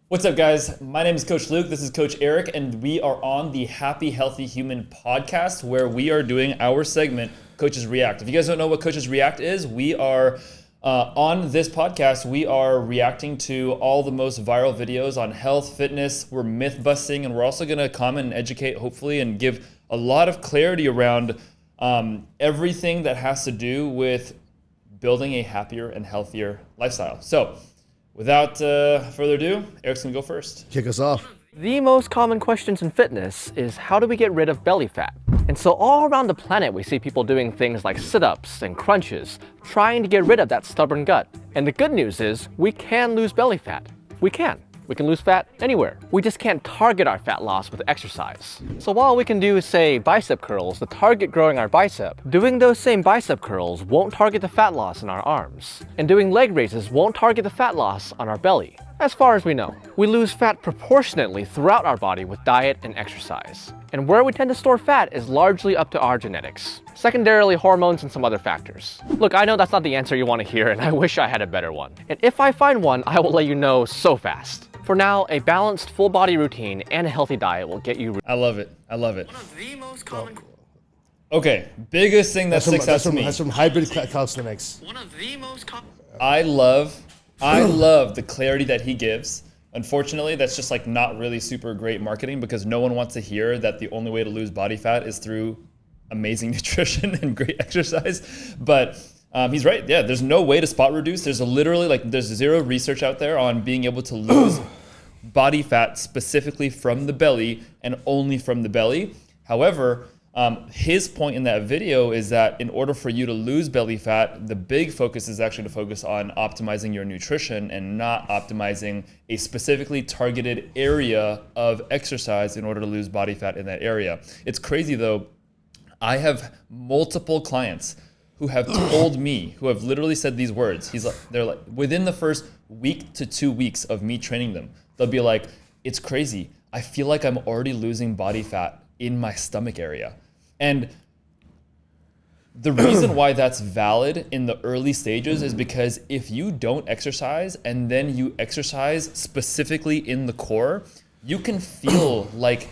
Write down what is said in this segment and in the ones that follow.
What's up, guys? My name is Coach Luke. This is Coach Eric, and we are on the Happy Healthy Human podcast, where we are doing our segment, Coaches React. If you guys don't know what Coaches React is, we are on this podcast. We are reacting to all the most viral videos on health, fitness. We're myth busting, and we're also going to comment and educate, hopefully, and give a lot of clarity around everything that has to do with building a happier and healthier lifestyle. So, without further ado, Eric's gonna go first. Kick us off. The most common questions in fitness is how do we get rid of belly fat? And so all around the planet we see people doing things like sit-ups and crunches, trying to get rid of that stubborn gut. And the good news is we can lose belly fat. We can lose fat anywhere. We just can't target our fat loss with exercise. So while we can do, say, bicep curls to target growing our bicep, doing those same bicep curls won't target the fat loss in our arms. And doing leg raises won't target the fat loss on our belly. As far as we know, we lose fat proportionately throughout our body with diet and exercise. And where we tend to store fat is largely up to our genetics. Secondarily, hormones and some other factors. Look, I know that's not the answer you want to hear, and I wish I had a better one. And if I find one, I will let you know so fast. For now, a balanced full body routine and a healthy diet will get you. I love it. I love it. One of the most common. Okay, biggest thing that sticks out to me. That's from hybrid calisthenics. One of the most common. I love the clarity that he gives. Unfortunately, that's just like not really super great marketing because no one wants to hear that the only way to lose body fat is through amazing nutrition and great exercise. But he's right. Yeah, there's no way to spot reduce. There's there's zero research out there on being able to lose body fat specifically from the belly and only from the belly. However, his point in that video is that in order for you to lose belly fat, the big focus is actually to focus on optimizing your nutrition and not optimizing a specifically targeted area of exercise in order to lose body fat in that area. It's crazy though. I have multiple clients who have told me, who have literally said these words. They're like, within the first week to 2 weeks of me training them, they'll be like, it's crazy. I feel like I'm already losing body fat in my stomach area. And the reason why that's valid in the early stages is because if you don't exercise and then you exercise specifically in the core, you can feel like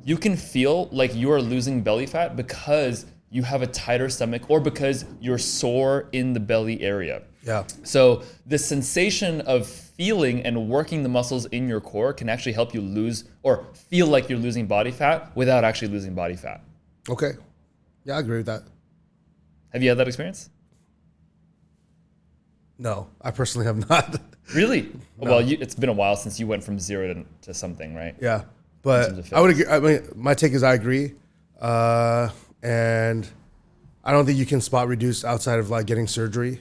you are losing belly fat because you have a tighter stomach or because you're sore in the belly area. Yeah. So the sensation of feeling and working the muscles in your core can actually help you lose or feel like you're losing body fat without actually losing body fat. Okay. Yeah, I agree with that. Have you had that experience? No, I personally have not. Really? No. Well, it's been a while since you went from zero to something, right? Yeah, but I would agree. I mean, my take is I agree. And I don't think you can spot reduce outside of like getting surgery.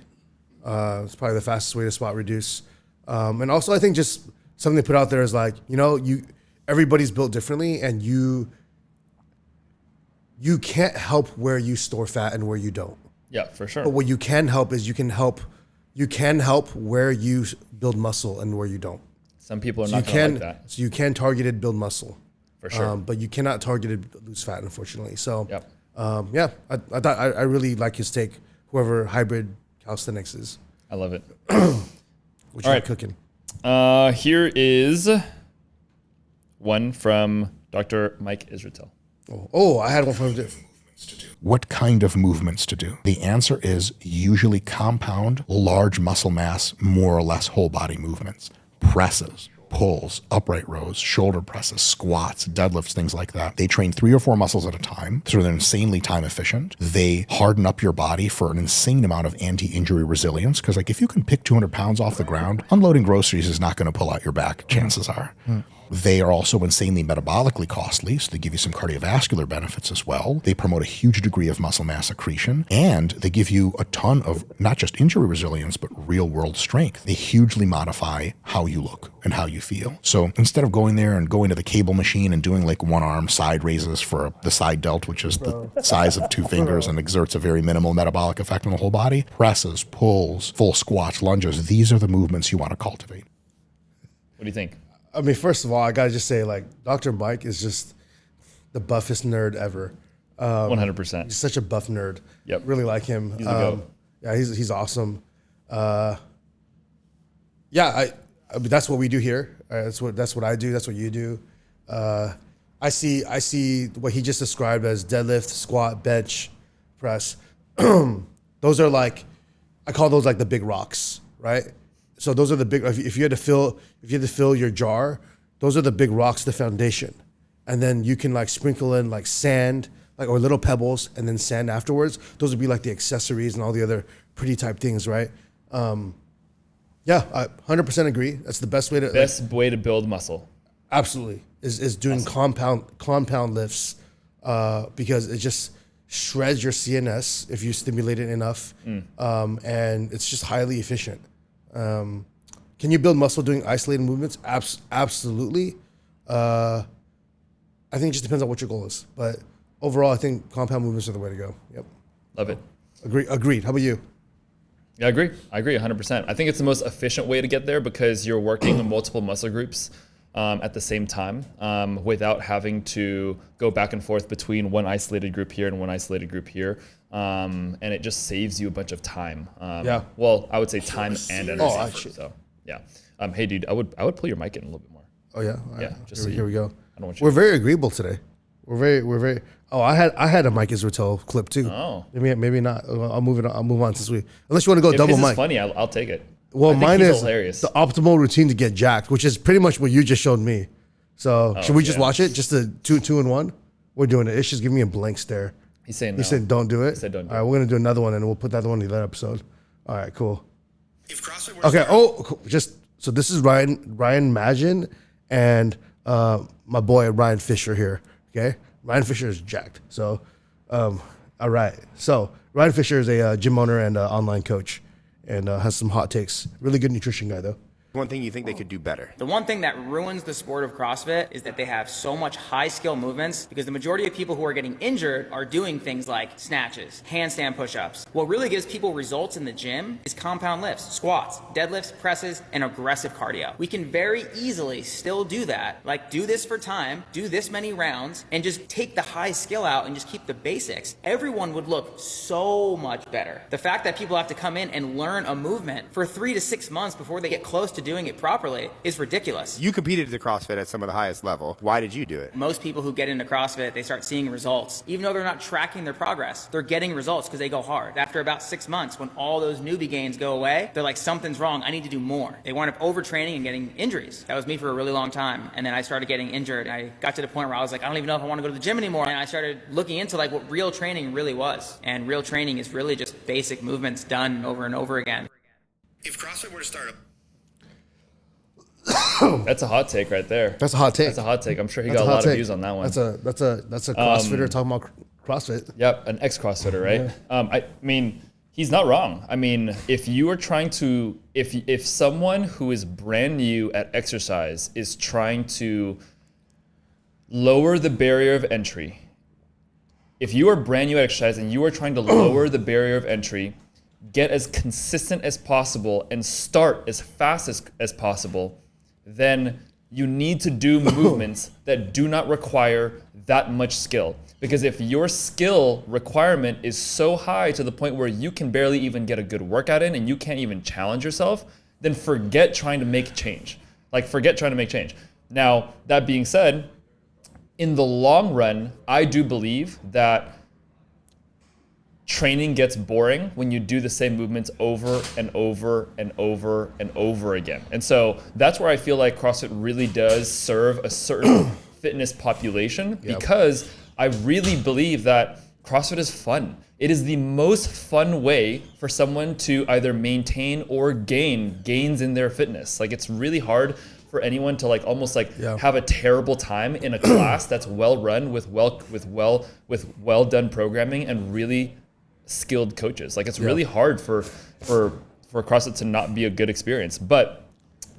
It's probably the fastest way to spot reduce. And also I think just something to put out there is like, everybody's built differently and you can't help where you store fat and where you don't. Yeah, for sure. But what you can help is you can help where you build muscle and where you don't. Some people are not going to like that. So you can targeted build muscle. For sure. But you cannot targeted lose fat, unfortunately. So yep. I really like his take, whoever hybrid calisthenics is. I love it. What you cooking? Here is one from Dr. Mike Israetel. Oh, I had one from him. What kind of movements to do? The answer is usually compound, large muscle mass, more or less whole body movements. Presses, pulls, upright rows, shoulder presses, squats, deadlifts, things like that. They train 3 or 4 muscles at a time, so they're insanely time efficient. They harden up your body for an insane amount of anti-injury resilience, because like if you can pick 200 pounds off the ground, unloading groceries is not going to pull out your back, chances are. They are also insanely metabolically costly, so they give you some cardiovascular benefits as well. They promote a huge degree of muscle mass accretion, and they give you a ton of not just injury resilience, but real world strength. They hugely modify how you look and how you feel. So instead of going there and going to the cable machine and doing like one arm side raises for the side delt, which is the size of 2 fingers and exerts a very minimal metabolic effect on the whole body, presses, pulls, full squats, lunges, these are the movements you want to cultivate. What do you think? I mean, first of all, I gotta just say, like, Dr. Mike is just the buffest nerd ever. 100%. He's such a buff nerd. Yep. Really like him. He's the GOAT. Yeah, he's awesome. I mean, that's what we do here. That's what I do. That's what you do. I see what he just described as deadlift, squat, bench, press. Those are like, I call those like the big rocks, right? So those are the big. If you had to fill your jar, those are the big rocks, the foundation, and then you can like sprinkle in like sand, like or little pebbles, and then sand afterwards. Those would be like the accessories and all the other pretty type things, right? Yeah, I 100% agree. That's the best way to build muscle. Absolutely, is doing compound lifts because it just shreds your CNS if you stimulate it enough, and it's just highly efficient. Can you build muscle doing isolated movements? Absolutely. I think it just depends on what your goal is, but overall, I think compound movements are the way to go. Yep. Love it. Agreed. How about you? Yeah, I agree 100%. I think it's the most efficient way to get there because you're working with multiple muscle groups at the same time without having to go back and forth between one isolated group here and one isolated group here. And it just saves you a bunch of time. Yeah. Well, I would say time and energy. Oh, so yeah. Hey, dude, I would pull your mic in a little bit more. Oh yeah. All Yeah. right. Just Here we go. I don't want you. We're very agreeable today. We're very. Oh, I had a Mike Israel clip too. Oh. Maybe not. I'll move on since unless you want to go If double this mic. is funny, I'll take it. Well, I think mine he's is hilarious. the optimal routine to get jacked, which is pretty much what you just showed me. So should we just yeah. watch it? Just the two and one? We're doing it. It's just giving me a blank stare. He's saying no. He said don't do it. He said don't do All right, we're gonna do another one and we'll put that one in the other episode. All right, cool. If CrossFit were Okay. Oh, cool. So this is Ryan Magin and my boy Ryan Fisher here. Okay, Ryan Fisher is jacked. So, all right. So Ryan Fisher is a gym owner and online coach, and has some hot takes. Really good nutrition guy though. one thing you think they could do better? The one thing that ruins the sport of CrossFit is that they have so much high skill movements because the majority of people who are getting injured are doing things like snatches, handstand push-ups. What really gives people results in the gym is compound lifts, squats, deadlifts, presses, and aggressive cardio. We can very easily still do that, like do this for time, do this many rounds, and just take the high skill out and just keep the basics. Everyone would look so much better. The fact that people have to come in and learn a movement for 3 to 6 months before they get close to doing it properly is ridiculous. You competed at CrossFit at some of the highest level. Why did you do it? Most people who get into CrossFit, they start seeing results. Even though they're not tracking their progress, they're getting results because they go hard. After about 6 months, when all those newbie gains go away, they're like, something's wrong, I need to do more. They wind up overtraining and getting injuries. That was me for a really long time. And then I started getting injured. I got to the point where I was like, I don't even know if I want to go to the gym anymore. And I started looking into like what real training really was. And real training is really just basic movements done over and over again. If CrossFit were to start a That's a hot take right there. That's a hot take. That's a hot take. I'm sure he That's got a hot lot of take. views on that one. That's a CrossFitter talking about CrossFit. Yep, an ex-CrossFitter, right? I mean, he's not wrong. I mean, if you are trying to, if someone who is brand new at exercise is trying to lower the barrier of entry, if you are brand new at exercise and you are trying to lower the barrier of entry, get as consistent as possible and start as fast as possible, then you need to do movements that do not require that much skill. Because if your skill requirement is so high to the point where you can barely even get a good workout in and you can't even challenge yourself, then forget trying to make change. Like, forget trying to make change. Now, that being said, in the long run, I do believe that training gets boring when you do the same movements over and over and over and over again. And so that's where I feel like CrossFit really does serve a certain fitness population, because I really believe that CrossFit is fun. It is the most fun way for someone to either maintain or gains in their fitness. Like, it's really hard for anyone to like almost like have a terrible time in a class that's well run with well done programming and really skilled coaches. Like, it's really hard for CrossFit to not be a good experience. But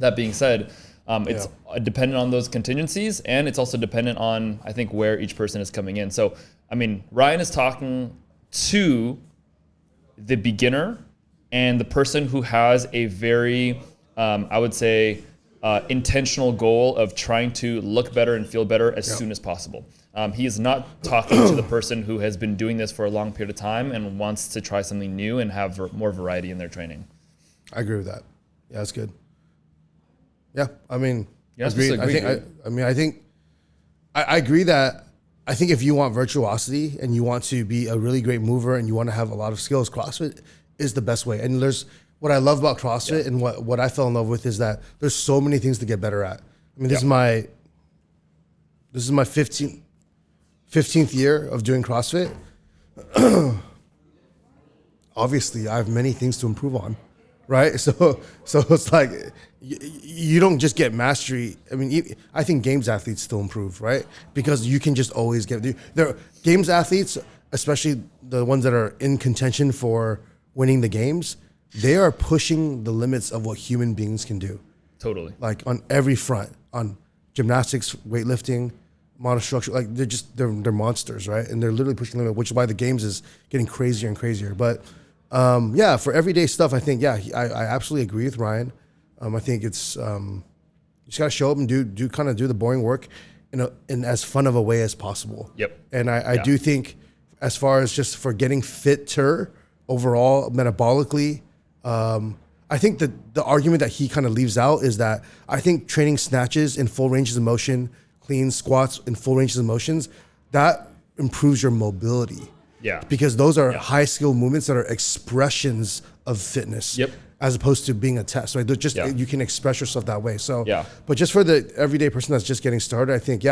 that being said, it's dependent on those contingencies, and it's also dependent on, I think, where each person is coming in. So, I mean, Ryan is talking to the beginner and the person who has a very, I would say, intentional goal of trying to look better and feel better as soon as possible. He is not talking to the person who has been doing this for a long period of time and wants to try something new and have more variety in their training. I agree with that. Yeah, that's good. Yeah, I mean, You're not supposed to agree, dude. I agree that I think if you want virtuosity and you want to be a really great mover and you want to have a lot of skills, CrossFit is the best way. And there's what I love about CrossFit and what I fell in love with is that there's so many things to get better at. I mean, this is my 15th year of doing CrossFit. Obviously, I have many things to improve on, right? So it's like you don't just get mastery. I mean, I think games athletes still improve, right? Because you can just always get there. Games athletes, especially the ones that are in contention for winning the games, they are pushing the limits of what human beings can do. Totally. Like on every front, on gymnastics, weightlifting, monostructure, like they're monsters, right? And they're literally pushing the limit, which is why the games is getting crazier and crazier. But for everyday stuff, I think, I absolutely agree with Ryan. I think it's you just gotta show up and do the boring work in as fun of a way as possible. Yep. And I do think as far as just for getting fitter overall metabolically, I think that the argument that he kind of leaves out is that I think training snatches in full ranges of motion, clean squats in full ranges of motions, that improves your mobility. Yeah. Because those are high skill movements that are expressions of fitness. Yep. As opposed to being a test, right? They're just you can express yourself that way. So but just for the everyday person that's just getting started, I think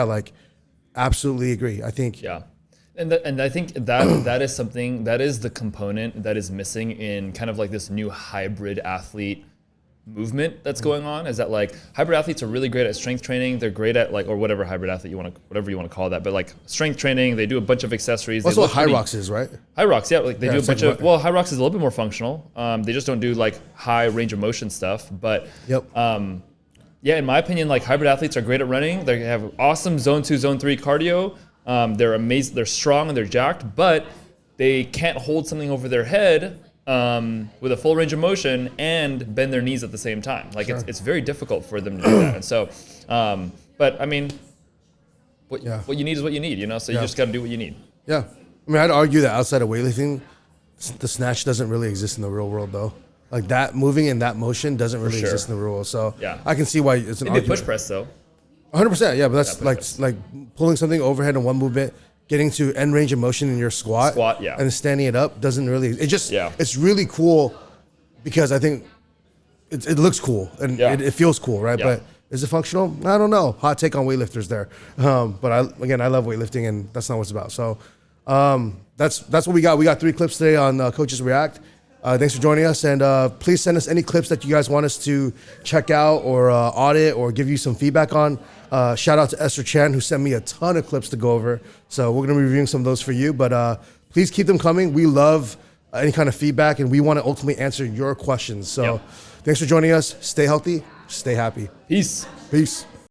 absolutely agree. I think And I think that is something that is the component that is missing in kind of like this new hybrid athlete movement that's going on, is that like hybrid athletes are really great at strength training. They're great at like, or whatever hybrid athlete whatever you want to call that, but like strength training, they do a bunch of accessories. That's what High Rocks is, right? High Rocks, like they do a bunch of, High Rocks is a little bit more functional. They just don't do like high range of motion stuff, but in my opinion, like hybrid athletes are great at running. They have awesome zone 2, zone 3 cardio. They're amazing, they're strong and they're jacked, but they can't hold something over their head with a full range of motion and bend their knees at the same time. Like it's very difficult for them to do that. And so, but I mean, what you need is what you need, So you just got to do what you need. Yeah. I mean, I'd argue that outside of weightlifting, the snatch doesn't really exist in the real world though. Like that moving in that motion doesn't really exist in the real world. So I can see why it's an argument. Push press though. 100%, yeah, but that's like pulling something overhead in one movement, getting to end range of motion in your squat, and then standing it up doesn't really. It's really cool because I think it looks cool and it feels cool, right? But is it functional? I don't know. Hot take on weightlifters there, but I love weightlifting and that's not what it's about. So that's what we got. We got 3 clips today on Coaches React. Thanks for joining us, and please send us any clips that you guys want us to check out or audit or give you some feedback on. Shout out to Esther Chan, who sent me a ton of clips to go over. So we're going to be reviewing some of those for you, but please keep them coming. We love any kind of feedback, and we want to ultimately answer your questions. So thanks for joining us. Stay healthy. Stay happy. Peace. Peace.